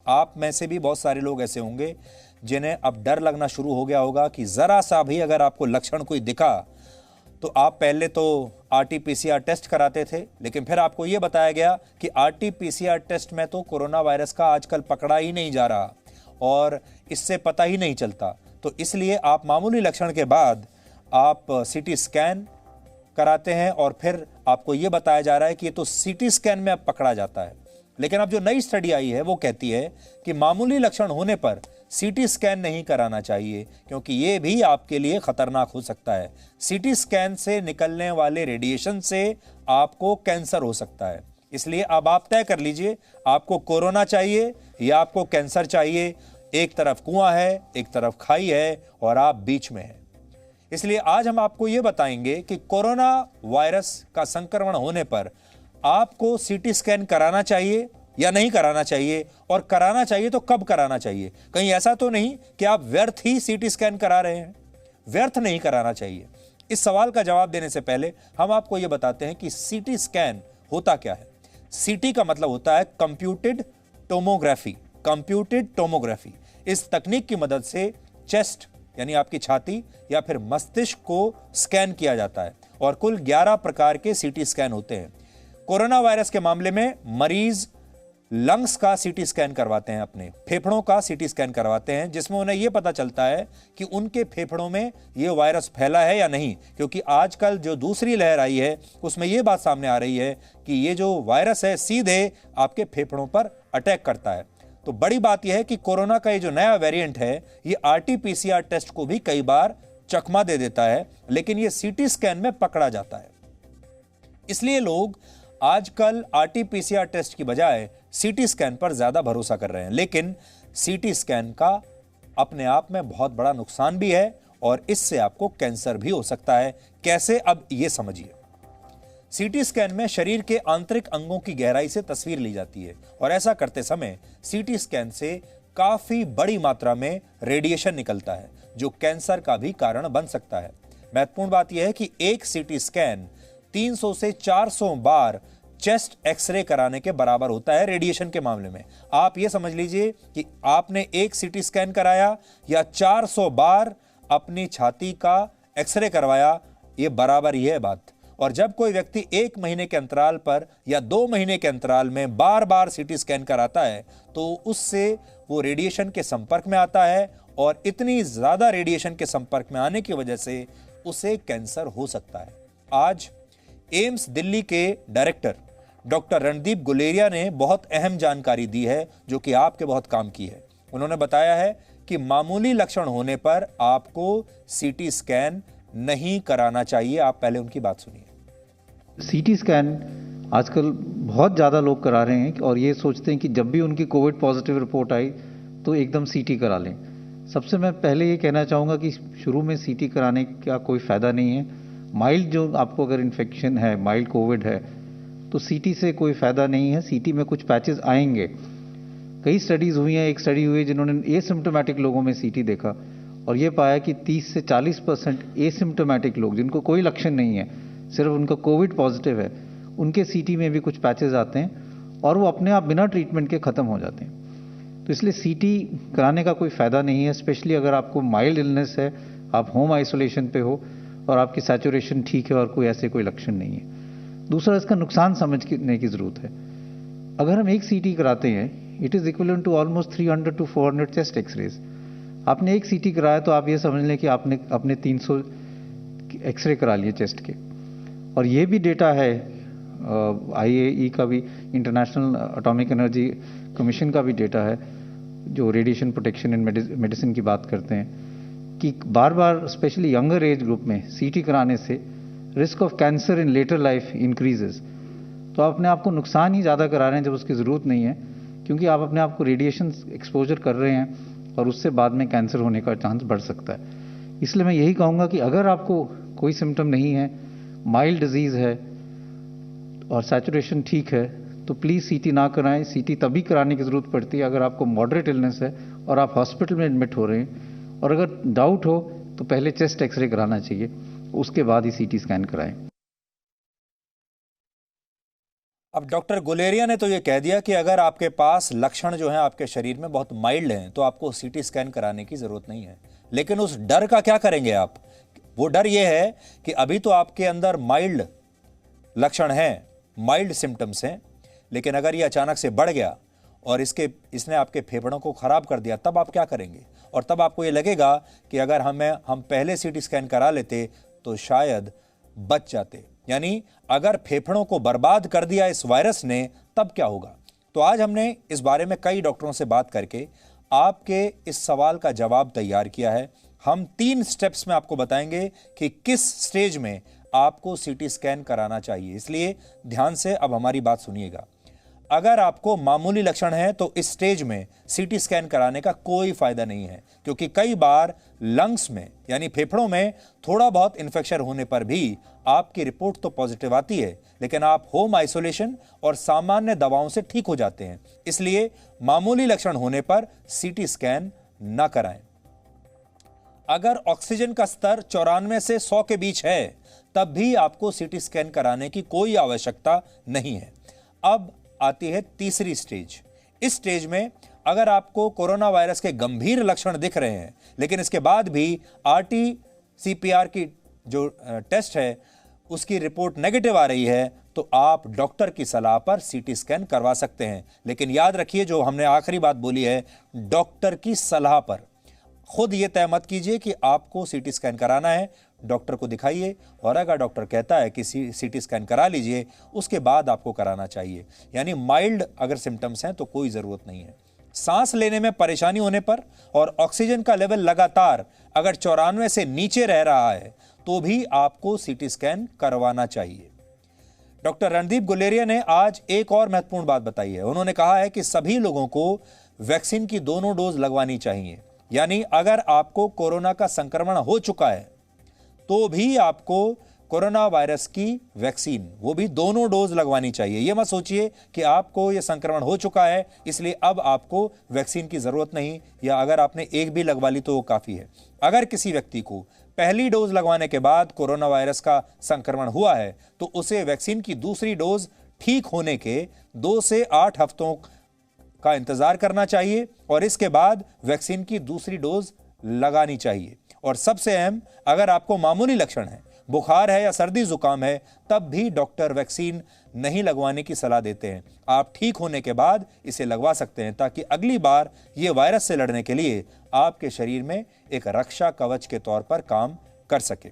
आप में से भी बहुत सारे लोग ऐसे होंगे जिन्हें अब डर लगना शुरू हो गया होगा कि जरा सा भी अगर आपको लक्षण कोई दिखा तो आप पहले तो आरटी-पीसीआर टेस्ट कराते थे, लेकिन फिर आपको यह बताया गया कि आरटी-पीसीआर टेस्ट में तो कोरोना वायरस का आजकल पकड़ा ही नहीं जा रहा और इससे पता ही नहीं चलता। तो इसलिए आप मामूली लक्षण के बाद आप सीटी स्कैन कराते हैं और फिर आपको यह बताया जा रहा है कि ये तो सीटी स्कैन में अब पकड़ा जाता है। लेकिन अब जो नई स्टडी आई है वो कहती है कि मामूली लक्षण होने पर सीटी स्कैन नहीं कराना चाहिए, क्योंकि ये भी आपके लिए खतरनाक हो सकता है। सीटी स्कैन से निकलने वाले रेडिएशन से आपको कैंसर हो सकता है। इसलिए अब आप तय कर लीजिए, आपको कोरोना चाहिए या आपको कैंसर चाहिए। एक तरफ कुआं है, एक तरफ खाई है और आप बीच में हैं। इसलिए आज हम आपको यह बताएंगे कि कोरोना वायरस का संक्रमण होने पर आपको सीटी स्कैन कराना चाहिए या नहीं कराना चाहिए, और कराना चाहिए तो कब कराना चाहिए। कहीं ऐसा तो नहीं कि आप व्यर्थ ही सीटी स्कैन करा रहे हैं। व्यर्थ नहीं कराना चाहिए। इस सवाल का जवाब देने से पहले हम आपको यह बताते हैं कि सीटी स्कैन होता क्या है। सीटी का मतलब होता है कंप्यूटेड टोमोग्राफी। कंप्यूटेड टोमोग्राफी, इस तकनीक की मदद से चेस्ट यानी आपकी छाती या फिर मस्तिष्क को स्कैन किया जाता है और कुल 11 प्रकार के सीटी स्कैन होते हैं। कोरोना वायरस के मामले में मरीज लंग्स का सीटी स्कैन करवाते हैं, अपने फेफड़ों का सीटी स्कैन करवाते हैं, जिसमें उन्हें यह पता चलता है कि उनके फेफड़ों में यह वायरस फैला है या नहीं। क्योंकि आजकल जो दूसरी लहर आई है उसमें यह बात सामने आ रही है कि यह जो वायरस है सीधे आपके फेफड़ों पर अटैक करता है। तो बड़ी बात यह है कि कोरोना का ये जो नया वेरिएंट है ये आरटी-पीसीआर टेस्ट को भी कई बार चकमा दे देता है, लेकिन यह सीटी स्कैन में पकड़ा जाता है। इसलिए लोग आजकल आरटी-पीसीआर टेस्ट की बजाय सीटी स्कैन पर ज्यादा भरोसा कर रहे हैं। लेकिन सीटी स्कैन का अपने आप में बहुत बड़ा नुकसान भी है और इससे आपको कैंसर भी हो सकता है। कैसे, अब यह समझिए। सीटी स्कैन में शरीर के आंतरिक अंगों की गहराई से तस्वीर ली जाती है और ऐसा करते समय सीटी स्कैन से काफी बड़ी मात्रा में रेडिएशन निकलता है जो कैंसर का भी कारण बन सकता है। महत्वपूर्ण बात यह है कि एक सीटी स्कैन 300 से 400 बार चेस्ट एक्सरे कराने के बराबर होता है रेडिएशन के मामले में। आप यह समझ लीजिए कि आपने एक सीटी स्कैन कराया या 400 बार अपनी छाती का एक्सरे करवाया, यह बराबर ही है बात। और जब कोई व्यक्ति 1 महीने के अंतराल पर या 2 महीने के अंतराल में बार बार सीटी स्कैन कराता है तो उससे वो रेडिएशन के संपर्क में आता है और इतनी ज्यादा रेडिएशन के संपर्क में आने की वजह से उसे कैंसर हो सकता है। आज एम्स दिल्ली के डायरेक्टर डॉक्टर रणदीप गुलेरिया ने बहुत अहम जानकारी दी है जो कि आपके बहुत काम की है। उन्होंने बताया है कि मामूली लक्षण होने पर आपको सीटी स्कैन नहीं कराना चाहिए। आप पहले उनकी बात सुनिए। सीटी स्कैन आजकल बहुत ज़्यादा लोग करा रहे हैं और ये सोचते हैं कि जब भी उनकी कोविड पॉजिटिव रिपोर्ट आई तो एकदम सीटी करा लें। सबसे मैं पहले ये कहना चाहूँगा कि शुरू में सीटी कराने का कोई फ़ायदा नहीं है। माइल्ड जो आपको अगर इन्फेक्शन है, माइल्ड कोविड है, तो सीटी से कोई फ़ायदा नहीं है। सीटी में कुछ पैचेस आएंगे। कई स्टडीज़ हुई हैं। एक स्टडी हुई है जिन्होंने एसिम्प्टोमेटिक लोगों में सीटी देखा और ये पाया कि 30 से 40% एसिम्प्टोमेटिक लोग जिनको कोई लक्षण नहीं है, सिर्फ उनका कोविड पॉजिटिव है, उनके सीटी में भी कुछ पैचेस आते हैं और वो अपने आप बिना ट्रीटमेंट के ख़त्म हो जाते हैं। तो इसलिए सीटी कराने का कोई फ़ायदा नहीं है, स्पेशली अगर आपको माइल्ड इलनेस है, आप होम आइसोलेशन पे हो और आपकी सैचुरेशन ठीक है और कोई ऐसे कोई लक्षण नहीं है। दूसरा, इसका नुकसान समझने की ज़रूरत है। अगर हम एक सीटी कराते हैं, it is equivalent to almost 300 to 400 chest X rays. आपने एक सीटी कराया तो आप ये समझ लें कि आपने अपने 300 एक्सरे करा लिए चेस्ट के। और ये भी डेटा है IAEA का भी, इंटरनेशनल एटॉमिक एनर्जी कमीशन का भी डेटा है, जो रेडिएशन प्रोटेक्शन इन मेडिसिन की बात करते हैं, कि बार बार स्पेशली यंगर एज ग्रुप में सीटी कराने से risk of cancer in later life increases. तो आप अपने आप को नुकसान ही ज़्यादा करा रहे हैं जब उसकी ज़रूरत नहीं है, क्योंकि आप अपने आप को रेडिएशन एक्सपोजर कर रहे हैं और उससे बाद में कैंसर होने का चांस बढ़ सकता है। इसलिए मैं यही कहूँगा कि अगर आपको कोई सिम्टम नहीं है, माइल्ड डिजीज़ है और सैचुरेशन ठीक है, तो प्लीज़ सीटी ना कराएं। सीटी तभी कराने की ज़रूरत पड़ती है अगर आपको मॉडरेट इलनेस है और आप हॉस्पिटल में एडमिट हो रहे हैं, और अगर डाउट हो तो पहले चेस्ट एक्सरे कराना चाहिए, उसके बाद ही सीटी स्कैन कराएं। अब डॉक्टर गुलेरिया ने तो ये कह दिया कि अगर आपके पास लक्षण जो हैं आपके शरीर में बहुत माइल्ड हैं तो आपको सीटी स्कैन कराने की जरूरत नहीं है। लेकिन उस डर का क्या करेंगे आप? वो डर ये है कि अभी तो आपके अंदर माइल्ड लक्षण हैं, माइल्ड सिम्टम्स हैं, लेकिन अगर ये अचानक से बढ़ गया और इसने आपके फेफड़ों को खराब कर दिया, तब आप क्या करेंगे? और तब आपको ये लगेगा कि अगर हम पहले सीटी स्कैन करा लेते तो शायद बच जाते। यानी अगर फेफड़ों को बर्बाद कर दिया इस वायरस ने, तब क्या होगा? तो आज हमने इस बारे में कई डॉक्टरों से बात करके आपके इस सवाल का जवाब तैयार किया है। हम 3 स्टेप्स में आपको बताएंगे कि किस स्टेज में आपको सीटी स्कैन कराना चाहिए। इसलिए ध्यान से अब हमारी बात सुनिएगा। अगर आपको मामूली लक्षण है तो इस स्टेज में सीटी स्कैन कराने का कोई फायदा नहीं है, क्योंकि कई बार लंग्स में यानी फेफड़ों में थोड़ा बहुत इन्फेक्शन होने पर भी आपकी रिपोर्ट तो पॉजिटिव आती है, लेकिन आप होम आइसोलेशन और सामान्य दवाओं से ठीक हो जाते हैं। इसलिए मामूली लक्षण होने पर सीटी स्कैन न कराएं। अगर ऑक्सीजन का स्तर 94 से 100 के बीच है, तब भी आपको सीटी स्कैन कराने की कोई आवश्यकता नहीं है। अब आती है तीसरी स्टेज। इस स्टेज में अगर आपको कोरोना वायरस के गंभीर लक्षण दिख रहे हैं, लेकिन इसके बाद भी RT-PCR की जो टेस्ट है उसकी रिपोर्ट नेगेटिव आ रही है, तो आप डॉक्टर की सलाह पर सीटी स्कैन करवा सकते हैं। लेकिन याद रखिए, जो हमने आखिरी बात बोली है, डॉक्टर की सलाह पर। खुद ये तय मत कीजिए कि आपको सीटी स्कैन कराना है, डॉक्टर को दिखाइए और अगर डॉक्टर कहता है कि सीटी स्कैन करा लीजिए, उसके बाद आपको कराना चाहिए। यानी माइल्ड अगर सिम्टम्स हैं तो कोई ज़रूरत नहीं है। सांस लेने में परेशानी होने पर और ऑक्सीजन का लेवल लगातार अगर 94 से नीचे रह रहा है तो भी आपको सीटी स्कैन करवाना चाहिए। डॉक्टर रणदीप गुलेरिया ने आज एक और महत्वपूर्ण बात बताई है। उन्होंने कहा है कि सभी लोगों को वैक्सीन की दोनों डोज लगवानी चाहिए। यानी अगर आपको कोरोना का संक्रमण हो चुका है तो भी आपको कोरोना वायरस की वैक्सीन, वो भी दोनों डोज लगवानी चाहिए। यह मत सोचिए कि आपको यह संक्रमण हो चुका है इसलिए अब आपको वैक्सीन की जरूरत नहीं, या अगर आपने एक भी लगवा ली तो वो काफी है। अगर किसी व्यक्ति को पहली डोज लगवाने के बाद कोरोना वायरस का संक्रमण हुआ है तो उसे वैक्सीन की दूसरी डोज ठीक होने के 2 से 8 हफ्तों का इंतजार करना चाहिए और इसके बाद वैक्सीन की दूसरी डोज लगानी चाहिए। और सबसे अहम, अगर आपको मामूली लक्षण है, बुखार है या सर्दी जुकाम है, तब भी डॉक्टर वैक्सीन नहीं लगवाने की सलाह देते हैं। आप ठीक होने के बाद इसे लगवा सकते हैं ताकि अगली बार ये वायरस से लड़ने के लिए आपके शरीर में एक रक्षा कवच के तौर पर काम कर सके।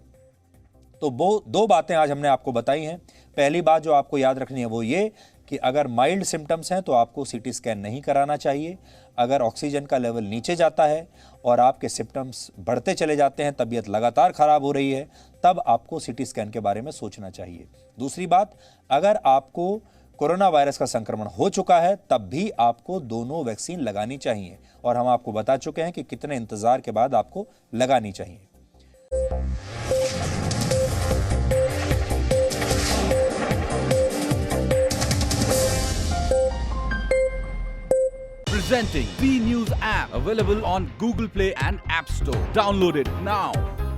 तो वो 2 बातें आज हमने आपको बताई हैं। पहली बात जो आपको याद रखनी है वो ये कि अगर माइल्ड सिम्टम्स हैं तो आपको सीटी स्कैन नहीं कराना चाहिए। अगर ऑक्सीजन का लेवल नीचे जाता है और आपके सिम्टम्स बढ़ते चले जाते हैं, तबीयत लगातार खराब हो रही है, तब आपको सीटी स्कैन के बारे में सोचना चाहिए। दूसरी बात, अगर आपको कोरोना वायरस का संक्रमण हो चुका है तब भी आपको दोनों वैक्सीन लगानी चाहिए और हम आपको बता चुके हैं कि कितने इंतजार के बाद आपको लगानी चाहिए। Presenting B News app, available on Google Play and App Store. Download it now.